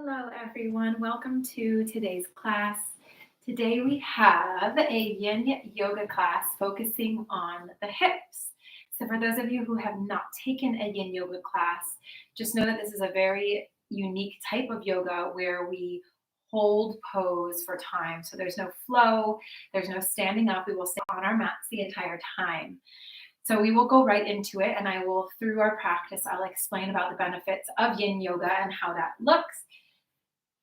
Hello, everyone. Welcome to today's class. Today we have a yin yoga class focusing on the hips. So, for those of you who have not taken a yin yoga class, just know that this is a very unique type of yoga where we hold pose for time. So, there's no flow, there's no standing up. We will stay on our mats the entire time. So we will go right into it, and I will, through our practice, I'll explain about the benefits of yin yoga and how that looks.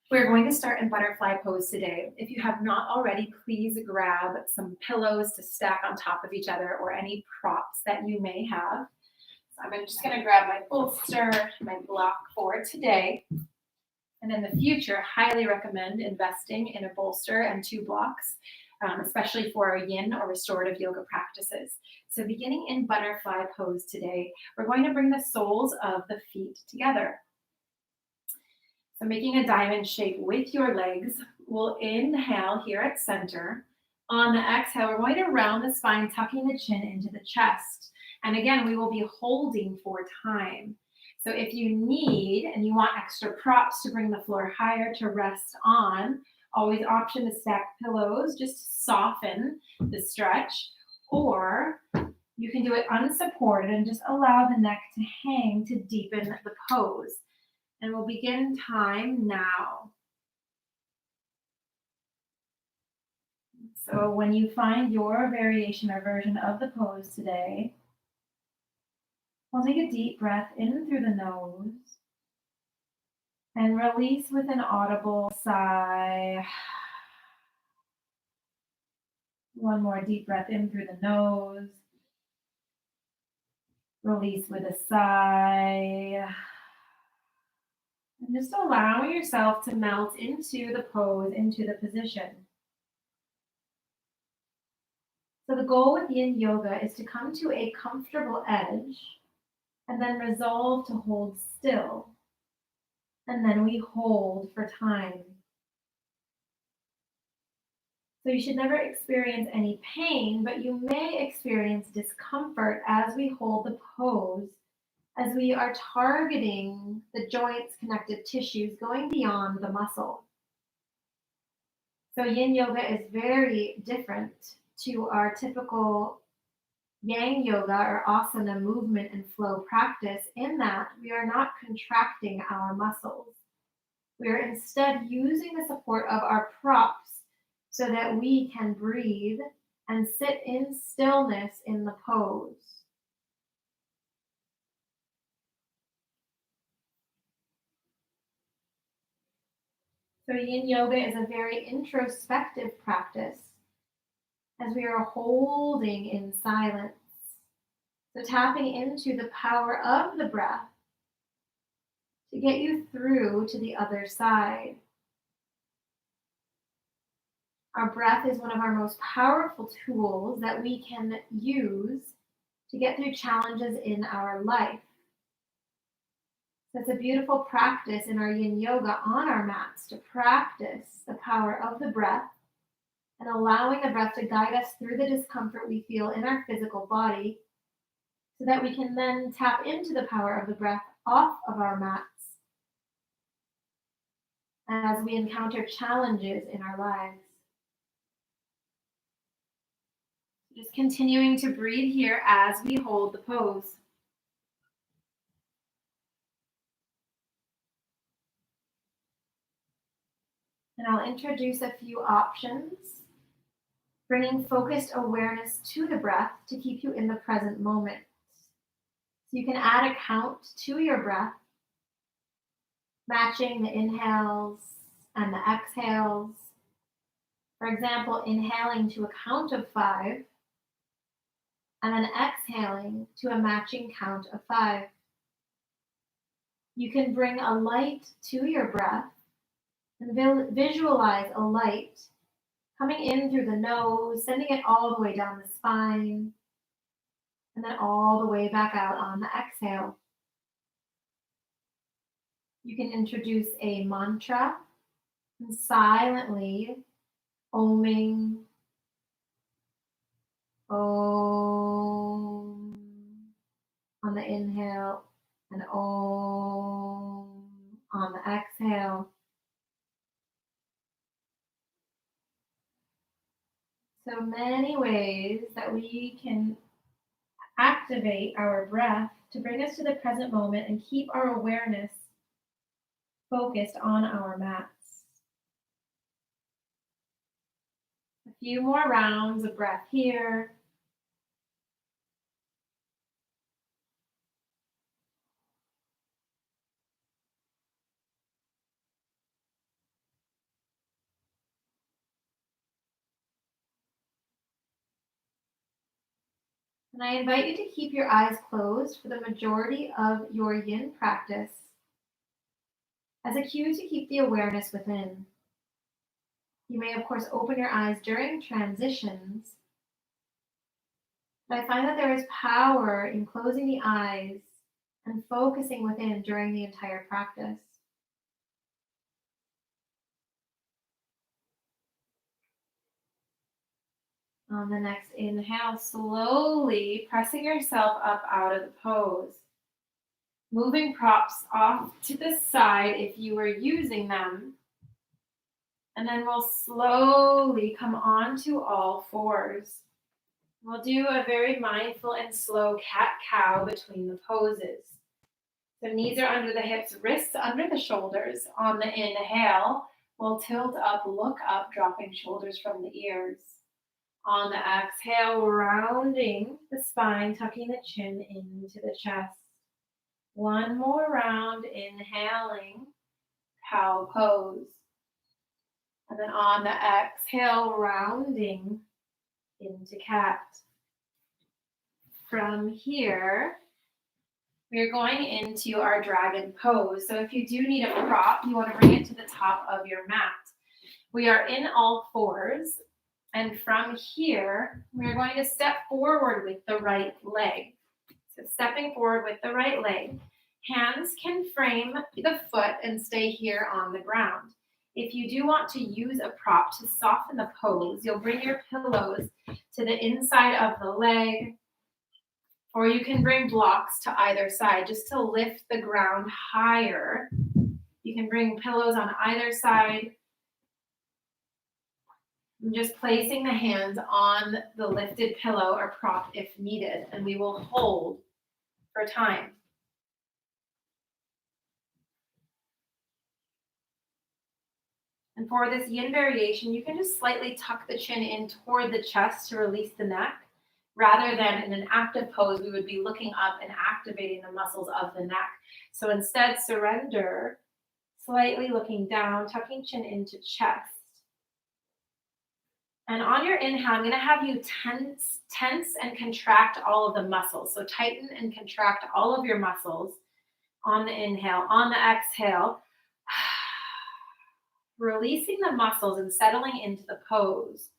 We're going to start in butterfly pose today. If you have not already, please grab some pillows to stack on top of each other or any props that you may have. So I'm just going to grab my bolster, my block for today. And in the future, highly recommend investing in a bolster and two blocks, especially for our yin or restorative yoga practices. So beginning in butterfly pose today, we're going to bring the soles of the feet together. So making a diamond shape with your legs, we'll inhale here at center. On the exhale, we're going to round the spine, tucking the chin into the chest. And again, we will be holding for time. So if you need and you want extra props to bring the floor higher to rest on, always option to stack pillows just to soften the stretch. Or you can do it unsupported and just allow the neck to hang to deepen the pose. And we'll begin time now. So when you find your variation or version of the pose today, we'll take a deep breath in through the nose and release with an audible sigh. One more deep breath in through the nose. Release with a sigh. And just allowing yourself to melt into the pose, into the position. So the goal with yin yoga is to come to a comfortable edge and then resolve to hold still. And then we hold for time. So you should never experience any pain, but you may experience discomfort as we hold the pose, as we are targeting the joints, connective tissues, going beyond the muscle. So yin yoga is very different to our typical yang yoga or asana movement and flow practice in that we are not contracting our muscles. We are instead using the support of our props so that we can breathe and sit in stillness in the pose. So yin yoga is a very introspective practice as we are holding in silence. So tapping into the power of the breath to get you through to the other side. Our breath is one of our most powerful tools that we can use to get through challenges in our life. So it's a beautiful practice in our yin yoga on our mats to practice the power of the breath and allowing the breath to guide us through the discomfort we feel in our physical body so that we can then tap into the power of the breath off of our mats as we encounter challenges in our lives. Just continuing to breathe here as we hold the pose. And I'll introduce a few options, bringing focused awareness to the breath to keep you in the present moment. So you can add a count to your breath, matching the inhales and the exhales. For example, inhaling to a count of 5, and then exhaling to a matching count of 5. You can bring a light to your breath and visualize a light coming in through the nose, sending it all the way down the spine, and then all the way back out on the exhale. You can introduce a mantra and silently oming Om on the inhale and Om on the exhale. So many ways that we can activate our breath to bring us to the present moment and keep our awareness focused on our mats. A few more rounds of breath here. And I invite you to keep your eyes closed for the majority of your yin practice as a cue to keep the awareness within. You may, of course, open your eyes during transitions, but I find that there is power in closing the eyes and focusing within during the entire practice. On the next inhale, slowly pressing yourself up out of the pose. Moving props off to the side if you are using them. And then we'll slowly come onto all fours. We'll do a very mindful and slow cat-cow between the poses. So knees are under the hips, wrists under the shoulders. On the inhale, we'll tilt up, look up, dropping shoulders from the ears. On the exhale, rounding the spine, tucking the chin into the chest. One more round, inhaling, cow pose. And then on the exhale, rounding into cat. From here, we're going into our dragon pose. So if you do need a prop, you want to bring it to the top of your mat. We are in all fours. And from here, we're going to step forward with the right leg. So stepping forward with the right leg. Hands can frame the foot and stay here on the ground. If you do want to use a prop to soften the pose, you'll bring your pillows to the inside of the leg, or you can bring blocks to either side just to lift the ground higher. You can bring pillows on either side. I'm just placing the hands on the lifted pillow or prop if needed, and we will hold for time. And for this yin variation, you can just slightly tuck the chin in toward the chest to release the neck. Rather than in an active pose, we would be looking up and activating the muscles of the neck. So instead, surrender, slightly looking down, tucking chin into chest. And on your inhale, I'm going to have you tense and contract all of the muscles. So tighten and contract all of your muscles on the inhale. On the exhale, releasing the muscles and settling into the pose.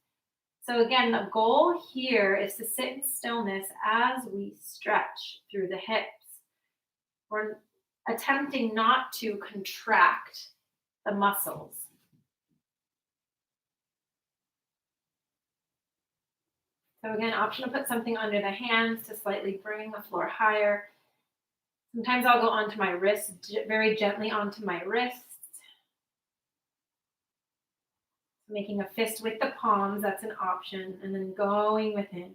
So again, the goal here is to sit in stillness as we stretch through the hips. We're attempting not to contract the muscles. So again, option to put something under the hands to slightly bring the floor higher. Sometimes I'll go onto my wrist, very gently onto my wrist. Making a fist with the palms, that's an option, and then going within.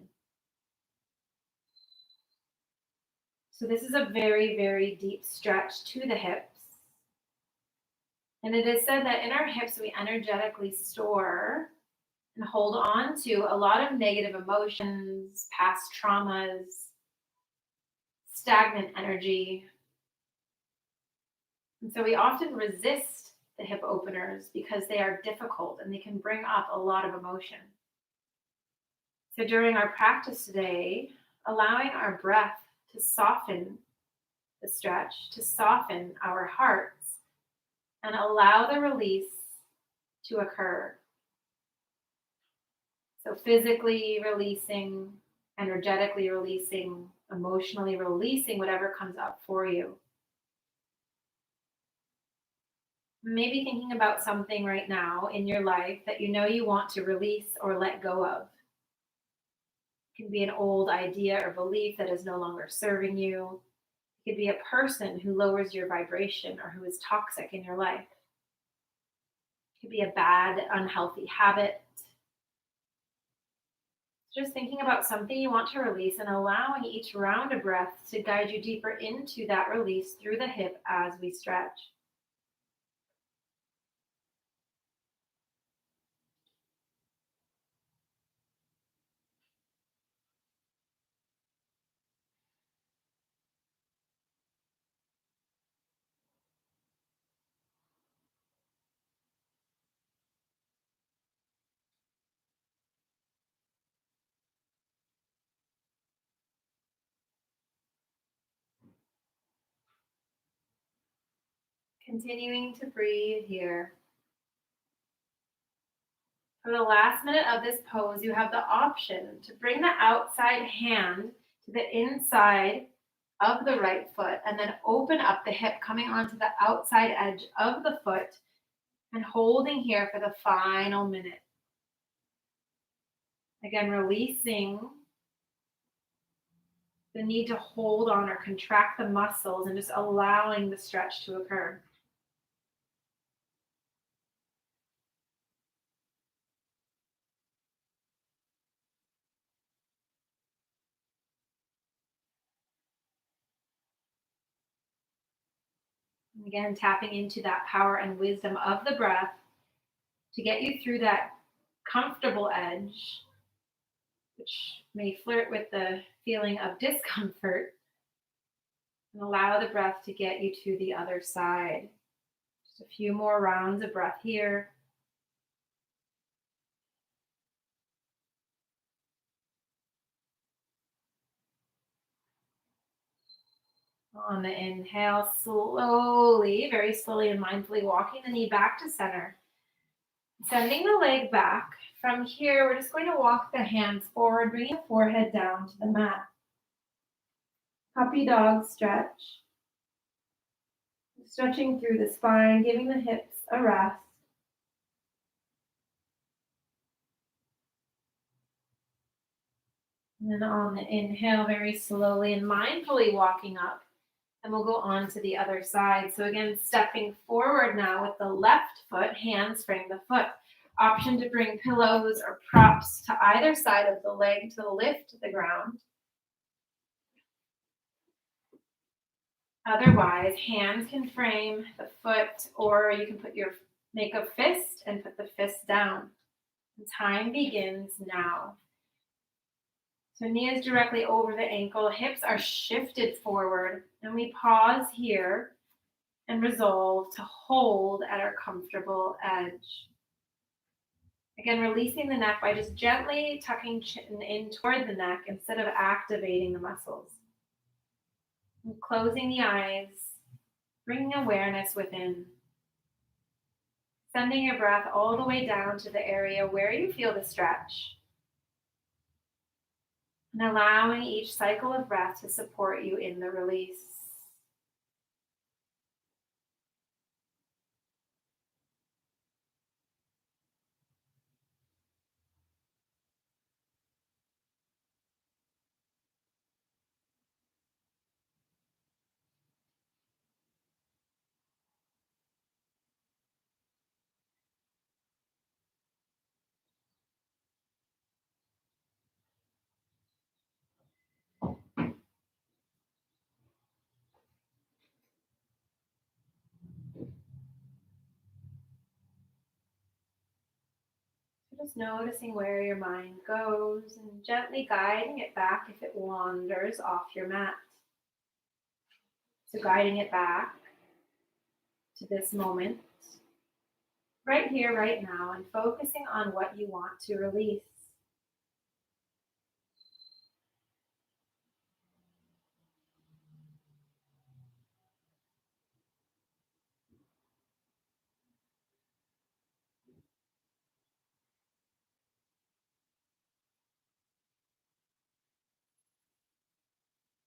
So this is a very, very deep stretch to the hips. And it is said that in our hips, we energetically store and hold on to a lot of negative emotions, past traumas, stagnant energy. And so we often resist the hip openers because they are difficult and they can bring up a lot of emotion. So during our practice today, allowing our breath to soften the stretch, to soften our hearts, and allow the release to occur. So physically releasing, energetically releasing, emotionally releasing whatever comes up for you. Maybe thinking about something right now in your life that you know you want to release or let go of. It can be an old idea or belief that is no longer serving you. It could be a person who lowers your vibration or who is toxic in your life. It could be a bad, unhealthy habit. Just thinking about something you want to release and allowing each round of breath to guide you deeper into that release through the hip as we stretch. Continuing to breathe here. For the last minute of this pose, you have the option to bring the outside hand to the inside of the right foot and then open up the hip coming onto the outside edge of the foot and holding here for the final minute. Again, releasing the need to hold on or contract the muscles and just allowing the stretch to occur. And again, tapping into that power and wisdom of the breath to get you through that comfortable edge, which may flirt with the feeling of discomfort, and allow the breath to get you to the other side. Just a few more rounds of breath here. On the inhale, slowly, very slowly and mindfully walking the knee back to center. Sending the leg back. From here, we're just going to walk the hands forward, bringing the forehead down to the mat. Puppy dog stretch. Stretching through the spine, giving the hips a rest. And then on the inhale, very slowly and mindfully walking up. And we'll go on to the other side. So again, stepping forward now with the left foot, hands frame the foot. Option to bring pillows or props to either side of the leg to lift the ground. Otherwise, hands can frame the foot, or you can make a fist and put the fist down. The time begins now. So knee is directly over the ankle, hips are shifted forward, and we pause here and resolve to hold at our comfortable edge. Again, releasing the neck by just gently tucking chin in toward the neck instead of activating the muscles. And closing the eyes, bringing awareness within. Sending your breath all the way down to the area where you feel the stretch. And allowing each cycle of breath to support you in the release. Just noticing where your mind goes and gently guiding it back if it wanders off your mat. So guiding it back to this moment, right here, right now, and focusing on what you want to release.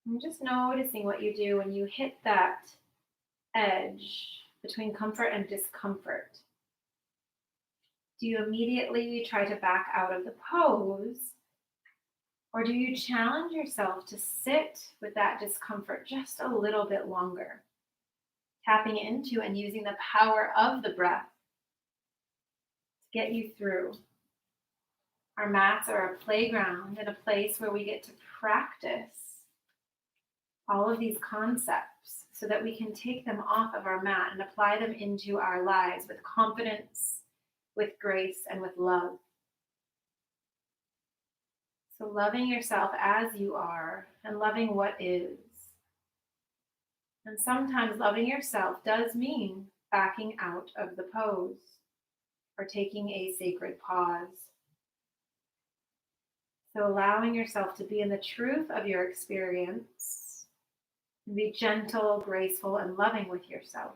And just noticing what you do when you hit that edge between comfort and discomfort. Do you immediately try to back out of the pose? Or do you challenge yourself to sit with that discomfort just a little bit longer? Tapping into and using the power of the breath to get you through. Our mats are a playground and a place where we get to practice all of these concepts so that we can take them off of our mat and apply them into our lives with confidence, with grace, and with love. So loving yourself as you are and loving what is. And sometimes loving yourself does mean backing out of the pose or taking a sacred pause. So allowing yourself to be in the truth of your experience and be gentle, graceful, and loving with yourself.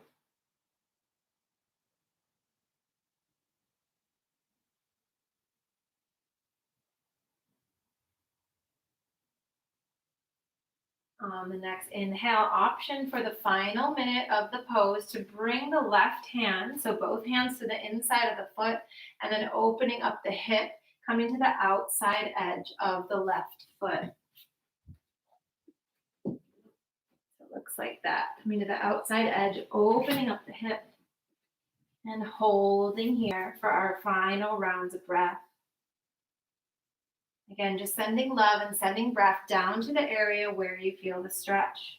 On the next inhale, option for the final minute of the pose to bring the left hand, so both hands to the inside of the foot, and then opening up the hip, coming to the outside edge of the left foot. So it looks like that. Coming to the outside edge, opening up the hip, and holding here for our final rounds of breath. Again, just sending love and sending breath down to the area where you feel the stretch.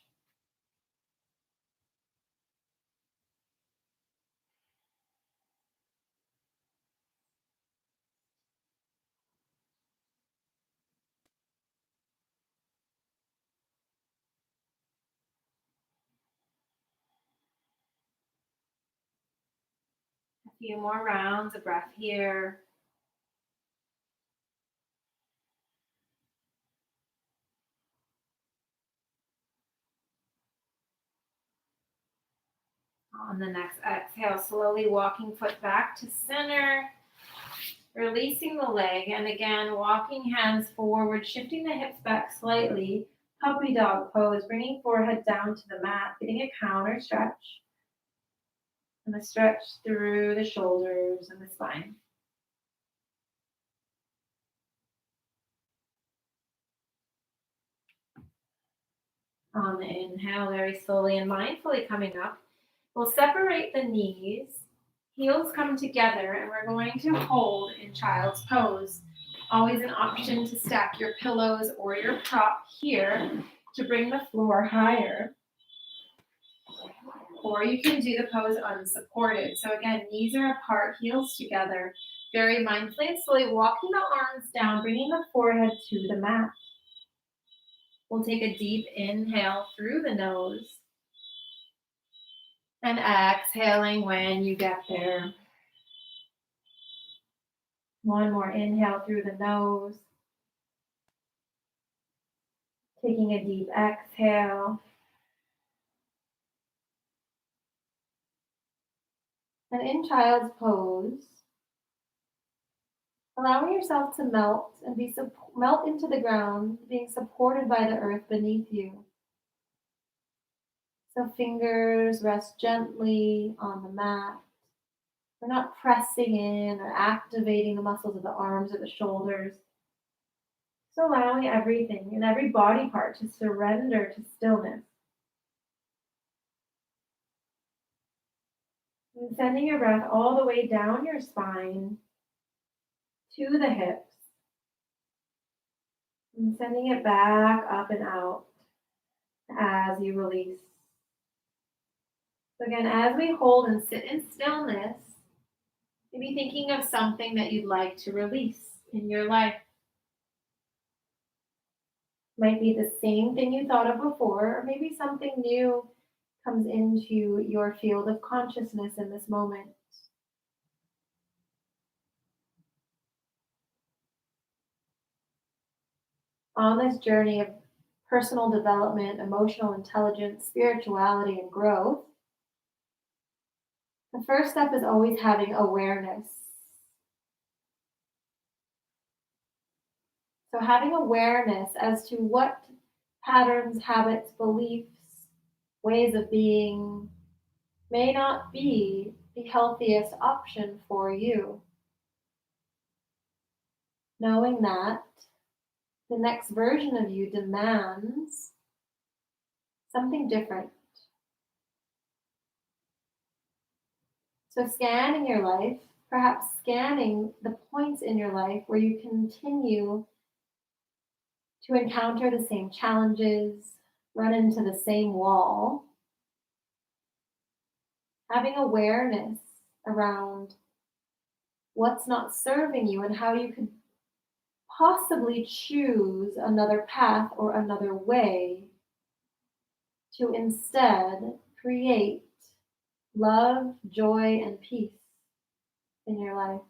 A few more rounds of breath here. On the next exhale, slowly walking foot back to center, releasing the leg, and again, walking hands forward, shifting the hips back slightly, puppy dog pose, bringing forehead down to the mat, getting a counter stretch, and a stretch through the shoulders and the spine. On the inhale, very slowly and mindfully coming up, we'll separate the knees, heels come together, and we're going to hold in child's pose. Always an option to stack your pillows or your prop here to bring the floor higher. Or you can do the pose unsupported. So again, knees are apart, heels together. Very mindfully and slowly walking the arms down, bringing the forehead to the mat. We'll take a deep inhale through the nose. And exhaling when you get there. One more inhale through the nose. Taking a deep exhale. And in child's pose, allowing yourself to melt and melt into the ground, being supported by the earth beneath you. So fingers rest gently on the mat. We're not pressing in or activating the muscles of the arms or the shoulders. So allowing everything and every body part to surrender to stillness. And sending your breath all the way down your spine to the hips. And sending it back up and out as you release. So again, as we hold and sit in stillness, maybe thinking of something that you'd like to release in your life. Might be the same thing you thought of before, or maybe something new comes into your field of consciousness in this moment. On this journey of personal development, emotional intelligence, spirituality, and growth, the first step is always having awareness. So having awareness as to what patterns, habits, beliefs, ways of being may not be the healthiest option for you. Knowing that the next version of you demands something different. So scanning your life, perhaps scanning the points in your life where you continue to encounter the same challenges, run into the same wall, having awareness around what's not serving you and how you could possibly choose another path or another way to instead create love, joy, and peace in your life.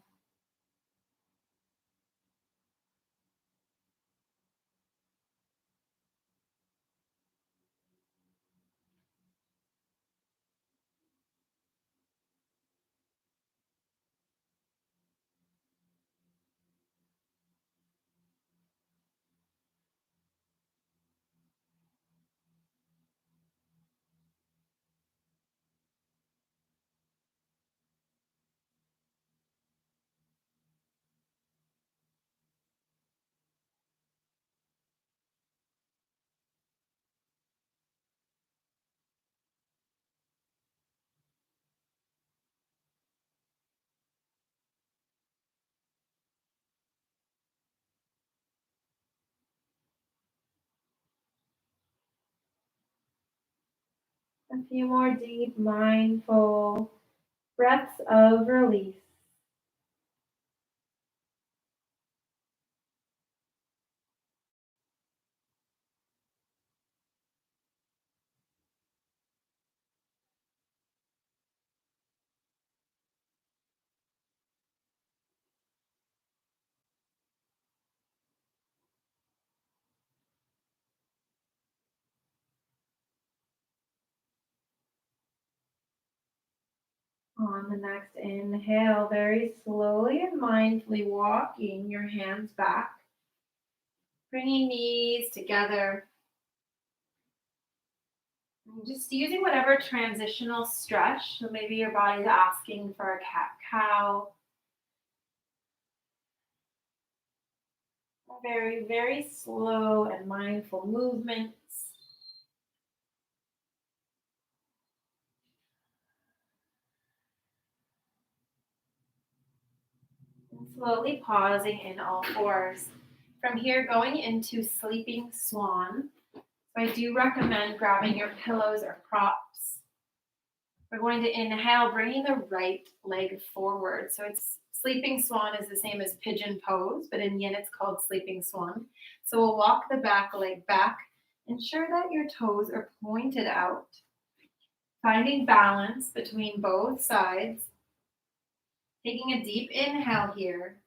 A few more deep, mindful breaths of release. On the next inhale, very slowly and mindfully walking your hands back, bringing knees together. And just using whatever transitional stretch. So maybe your body's asking for a cat cow. Very, very slow and mindful movements. And slowly pausing in all fours. From here, going into sleeping swan. So I do recommend grabbing your pillows or props. We're going to inhale, bringing the right leg forward. So it's sleeping swan is the same as pigeon pose, but in yin it's called sleeping swan. So we'll walk the back leg back. Ensure that your toes are pointed out. Finding balance between both sides. Taking a deep inhale here.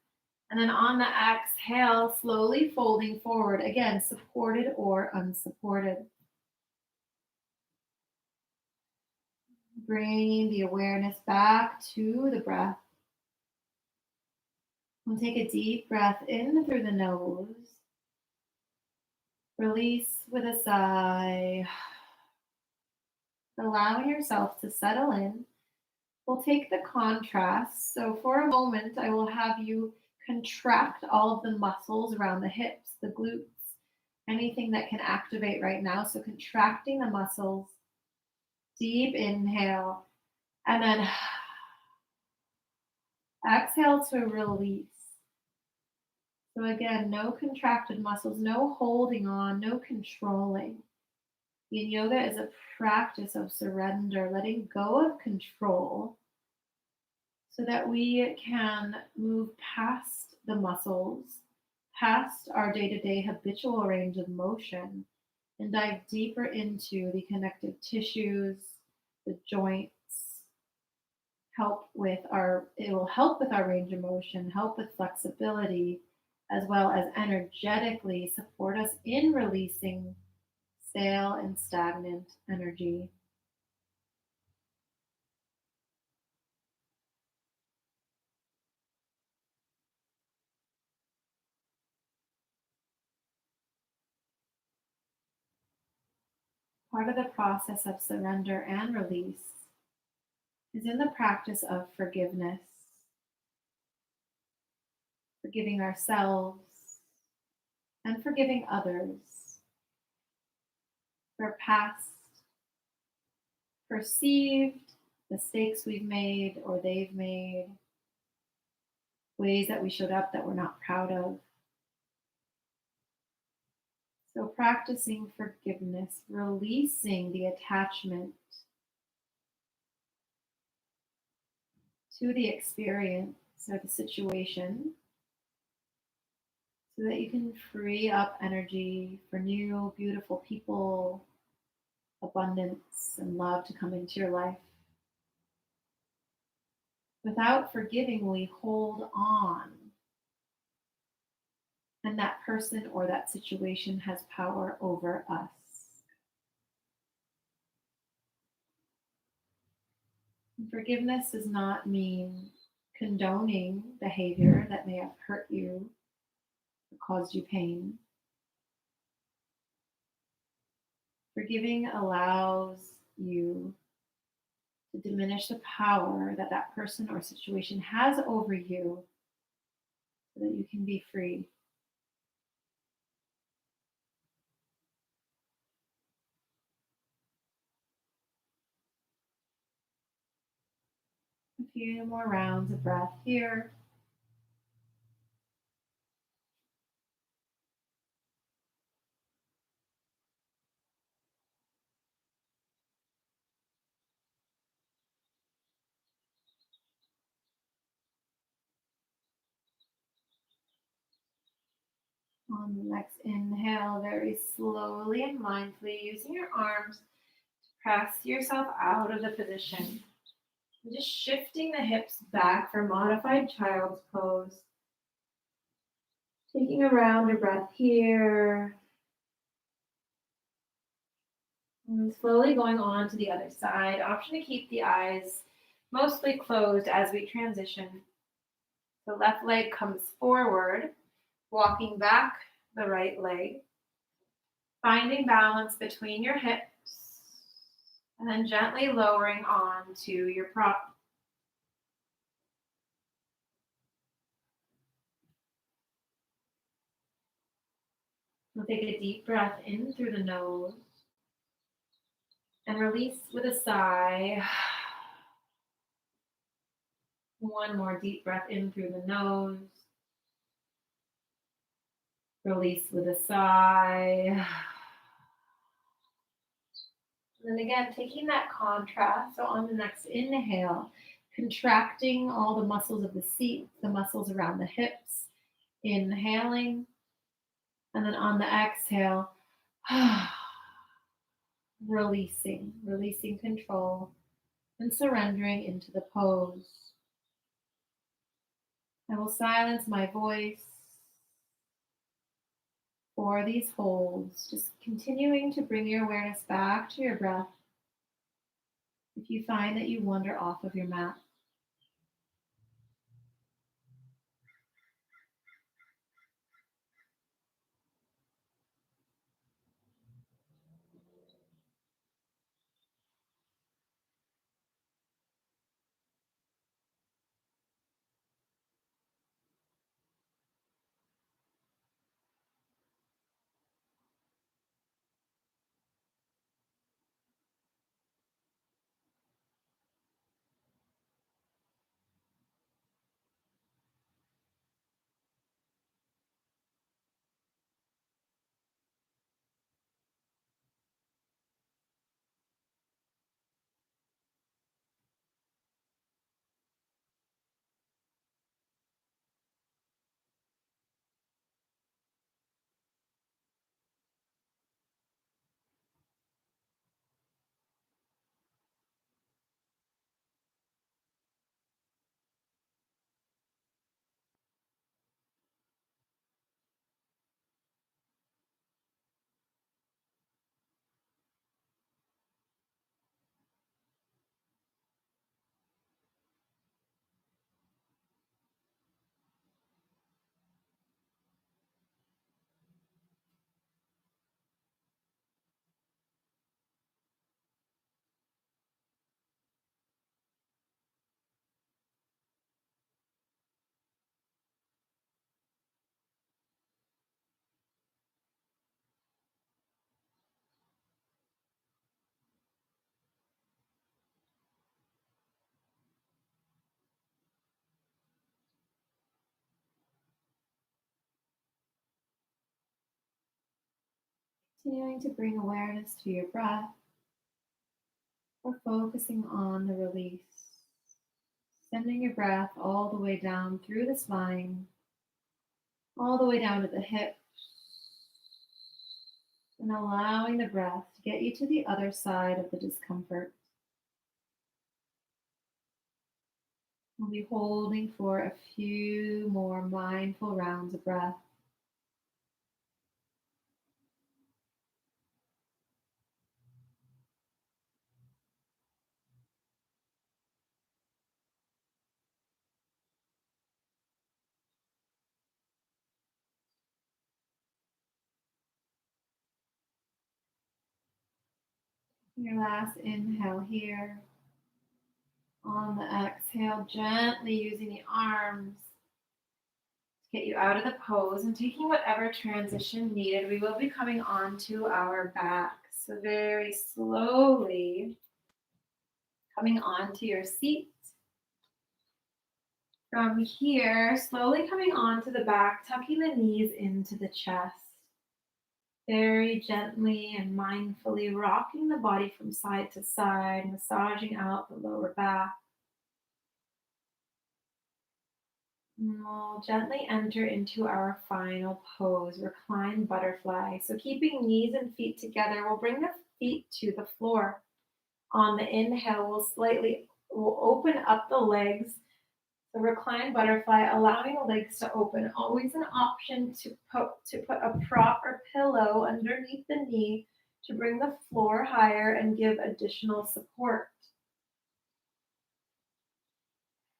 And then on the exhale, slowly folding forward. Again, supported or unsupported. Bringing the awareness back to the breath. We'll take a deep breath in through the nose. Release with a sigh. Allowing yourself to settle in. We'll take the contrast. So for a moment, I will have you contract all of the muscles around the hips, the glutes, anything that can activate right now. So contracting the muscles. Deep inhale. And then exhale to release. So again, no contracted muscles, no holding on, no controlling. Yin yoga is a practice of surrender, letting go of control so that we can move past the muscles, past our day-to-day habitual range of motion, and dive deeper into the connective tissues, the joints, it will help with our range of motion, help with flexibility, as well as energetically support us in releasing stale and stagnant energy. Part of the process of surrender and release is in the practice of forgiveness, forgiving ourselves and forgiving others for past perceived mistakes we've made or they've made, ways that we showed up that we're not proud of. So, practicing forgiveness, releasing the attachment to the experience or the situation so that you can free up energy for new, beautiful people, abundance, and love to come into your life. Without forgiving, we hold on, and that person or that situation has power over us. And forgiveness does not mean condoning behavior that may have hurt you or caused you pain. Forgiving allows you to diminish the power that that person or situation has over you so that you can be free. A few more rounds of breath here. On the next inhale, very slowly and mindfully, using your arms to press yourself out of the position. And just shifting the hips back for modified child's pose. Taking a round of breath here. And slowly going on to the other side. Option to keep the eyes mostly closed as we transition. The left leg comes forward, walking back the right leg. Finding balance between your hips and then gently lowering on to your prop. We'll take a deep breath in through the nose and release with a sigh. One more deep breath in through the nose. Release with a sigh. And then again, taking that contrast. So on the next inhale, contracting all the muscles of the seat, the muscles around the hips. Inhaling. And then on the exhale, releasing control and surrendering into the pose. I will silence my voice for these holds, just continuing to bring your awareness back to your breath if you find that you wander off of your mat. Continuing to bring awareness to your breath or focusing on the release. Sending your breath all the way down through the spine, all the way down to the hips, and allowing the breath to get you to the other side of the discomfort. We'll be holding for a few more mindful rounds of breath. Your last inhale here. On the exhale, gently using the arms to get you out of the pose and taking whatever transition needed. We will be coming onto our back. So very slowly coming onto your seat. From here, slowly coming onto the back, tucking the knees into the chest. Very gently and mindfully rocking the body from side to side, massaging out the lower back. And we'll gently enter into our final pose, reclined butterfly. So keeping knees and feet together, we'll bring the feet to the floor. On the inhale, we'll open up the legs. The reclined butterfly, allowing the legs to open. Always an option to put a prop or pillow underneath the knee to bring the floor higher and give additional support.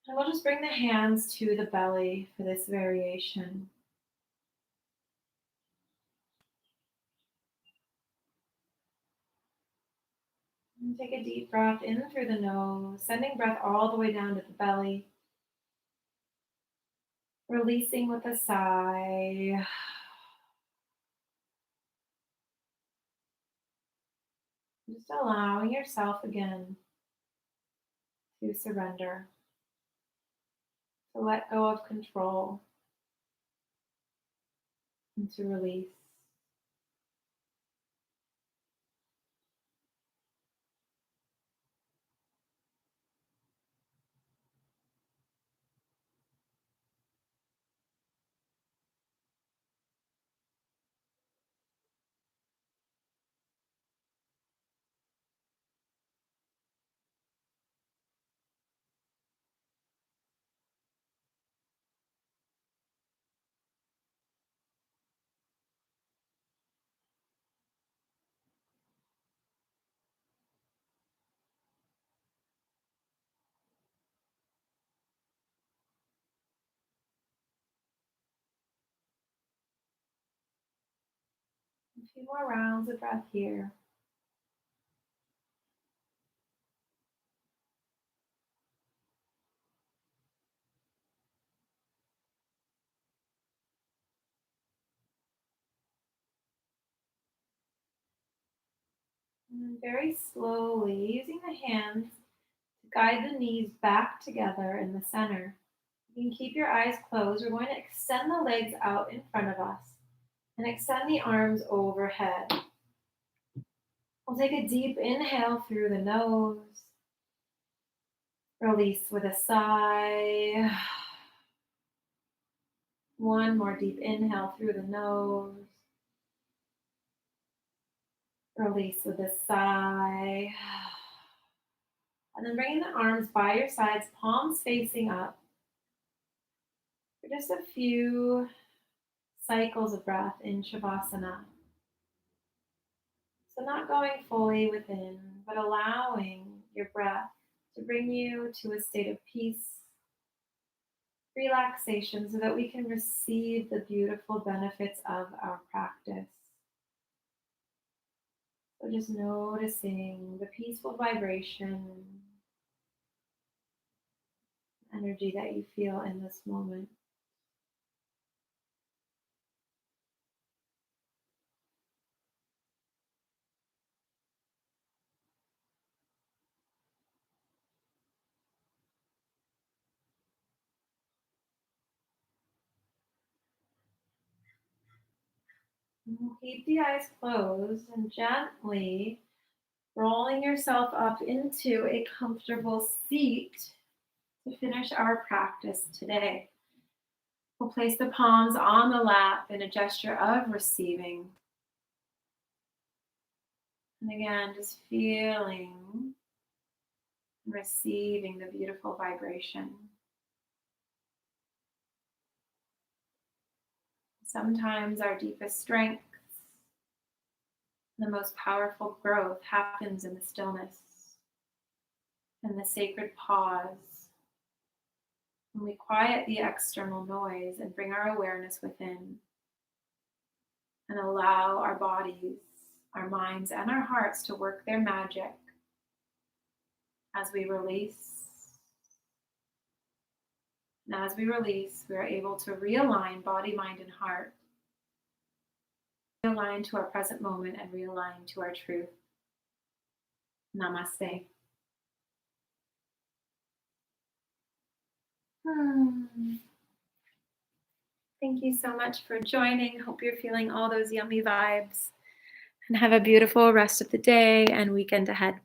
And we'll just bring the hands to the belly for this variation. And take a deep breath in through the nose, sending breath all the way down to the belly. Releasing with a sigh. Just allowing yourself again to surrender, to let go of control, and to release. A few more rounds of breath here. And then very slowly, using the hands to guide the knees back together in the center. You can keep your eyes closed. We're going to extend the legs out in front of us and extend the arms overhead. We'll take a deep inhale through the nose. Release with a sigh. One more deep inhale through the nose. Release with a sigh. And then bringing the arms by your sides, palms facing up. For just a few cycles of breath in Shavasana. So not going fully within, but allowing your breath to bring you to a state of peace, relaxation, so that we can receive the beautiful benefits of our practice. So just noticing the peaceful vibration, energy that you feel in this moment. Keep the eyes closed and gently rolling yourself up into a comfortable seat to finish our practice today. We'll place the palms on the lap in a gesture of receiving. And again, just feeling, receiving the beautiful vibration. Sometimes our deepest strength, the most powerful growth happens in the stillness and the sacred pause when we quiet the external noise and bring our awareness within and allow our bodies, our minds, and our hearts to work their magic as we release. And as we release, we are able to realign body, mind, and heart, realign to our present moment, and realign to our truth. Namaste. Thank you so much for joining. Hope you're feeling all those yummy vibes. And have a beautiful rest of the day and weekend ahead.